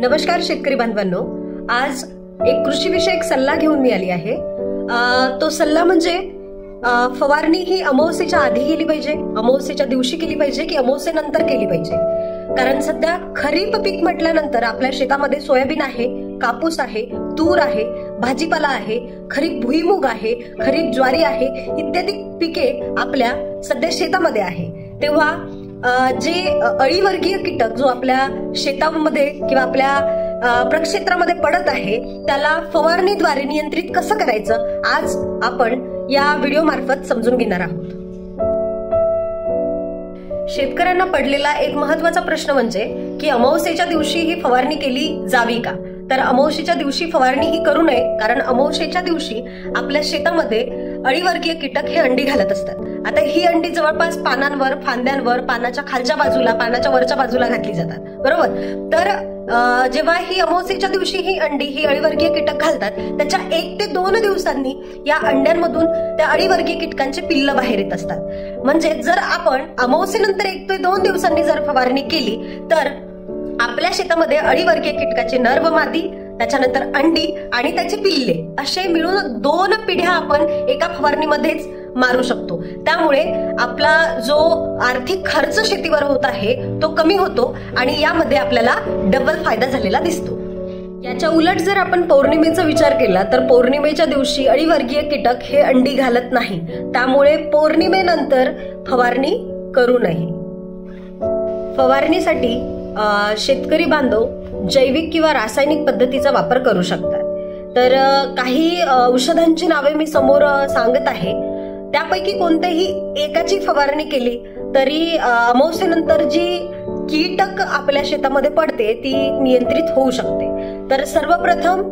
नमस्कार शेतकरी बांधवांनो, आज एक कृषी विषयक सल्ला घेऊन मी आली आहे। तो सल्ला म्हणजे फवारणी ही अमावस्येच्या आधी केली पाहिजे, अमावस्येच्या दिवशी केली पाहिजे की अमावस्येनंतर केली पाहिजे। कारण सध्या खरीप पीक म्हटल्यानंतर आपल्या शेतामध्ये सोयाबीन आहे, कापूस आहे, तूर आहे, भाजीपाला आहे, खरीप भुईमुग आहे, खरीप ज्वारी आहे, इत्यादी पिके आपल्या सध्या शेतामध्ये आहे। तेव्हा जे अळीवर्गीय कीटक जो आपल्या शेतामध्ये किंवा आपल्या प्रक्षेत्रामध्ये पडत आहे त्याला फवारणीद्वारे नियंत्रित कसं करायचं आज आपण या व्हिडिओ मार्फत समजून घेणार आहोत। शेतकऱ्यांना पडलेला एक महत्त्वाचा प्रश्न म्हणजे की अमावस्येच्या दिवशी ही फवारणी केली जावी का? तर अमावस्येच्या दिवशी फवारणी ही करू नये, कारण अमावस्येच्या दिवशी आपल्या शेतामध्ये अळीवर्गीय कीटक हे अंडी घालत असतात। आता ही अंडी जवळपास पानांवर, फांद्यांवर, पानाच्या खालच्या बाजूला, पानाच्या वरच्या बाजूला घातली जातात, बरोबर? तर जेव्हा ही अमावस्येच्या दिवशी ही अंडी ही अळीवर्गीय कीटक घालतात, त्याच्या 1 ते 2 दिवसांनी या अंड्यांमधून त्या अळीवर्गीय कीटकांचे पिल्ल बाहेर येत असतात। म्हणजे जर आपण अमावस्येनंतर 1 ते 2 दिवसांनी जर फवारणी केली तर आपल्या शेतामध्ये अळीवर्गीय कीटकाचे नर व मादी, त्याच्यानंतर अंडी आणि त्याचे पिल्ले असे मिळून 2 पिढ्या आपण एका फवारणीमध्येच मारू शकतो। त्यामुळे आपला जो आर्थिक खर्च शेतीवर होत आहे तो कमी होतो आणि यामध्ये आपल्याला डबल फायदा झालेला दिसतो। याच्या उलट जर आपण पौर्णिमेचा विचार केला तर पौर्णिमेच्या दिवशी अळीवर्गीय कीटक हे अंडी घालत नाही, त्यामुळे पौर्णिमेनंतर फवारणी करू नये। फवारणीसाठी शेतकरी बांधव जैविक किंवा रासायनिक पद्धतीचा वापर करू शकतात। तर काही औषधांची नावे मी समोर सांगत आहे, त्यापैकी कोणत्याही एकाची फवारणी केली तरी अमावस्येनंतर जी कीटक आपल्या शेतामध्ये पडते ती नियंत्रित होऊ शकते। तर सर्वप्रथम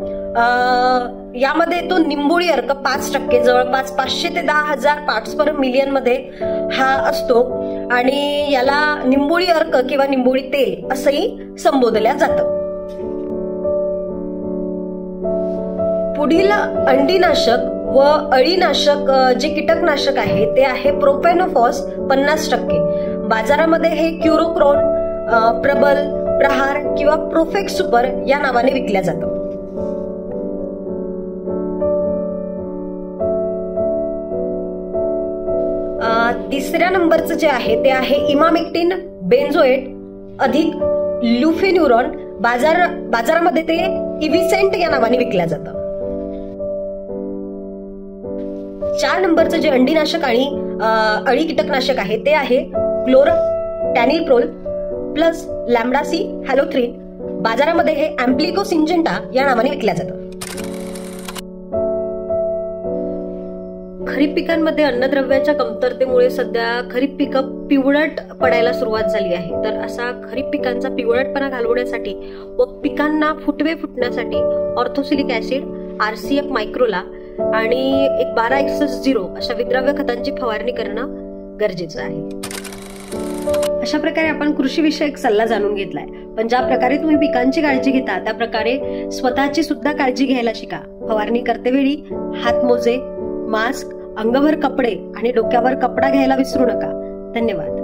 यामध्ये तो निंबोळी अर्क 5%, जवळपास 500 ते 10,000 पार्ट्स पर मिलियन मध्ये हा असतो आणि याला निंबोळी अर्क किंवा निंबोळी तेल असंही संबोधल्या जातं। पुढील अंडीनाशक व अळीनाशक जे कीटकनाशक आहे ते आहे प्रोपेनोफॉस 50%। बाजारामध्ये हे क्युरोक्रोन, प्रबल, प्रहार किंवा प्रोफेक्स सुपर या नावाने विकल्या जातं। तिसऱ्या नंबरचं जे आहे ते आहे इमामेक्टिन बेन्झोएट अधिक ल्युफेन्युरॉन, बाजारामध्ये ते इव्हिसेंट या नावाने विकल्या जातं। 4 नंबरचं जे अंडीनाशक आणि अळी कीटकनाशक आहे ते आहे क्लोरटॅनिलप्रोल प्लस लॅम्डासी हॅलोथ्रिन, बाजारामध्ये हे अँप्लिको सिंजेंटा या नावाने विकल्या जातं। खरीप पिकांमध्ये अन्नद्रव्याच्या कमतरतेमुळे सध्या खरीप पिकं पिवळट पडायला सुरुवात झाली आहे। तर असा खरीप पिकांचा पिवळटपणा घालवण्यासाठी व पिकांना फुटवे फुटण्यासाठी ऑर्थोसिलिक ऍसिड, RCF मायक्रोला आणि एक 12XS0 अशा विद्राव्य खतांची फवारणी करणं गरजेचं आहे। अशा प्रकारे आपण कृषी विषयक सल्ला जाणून घेतलाय, पण ज्या प्रकारे तुम्ही पिकांची काळजी घेता त्या प्रकारे स्वतःची सुद्धा काळजी घ्यायला शिका। फवारणी करतेवेळी हातमोजे, मास्क, अंगभर कपडे आणि डोक्यावर कपडा घ्यायला विसरू नका। धन्यवाद।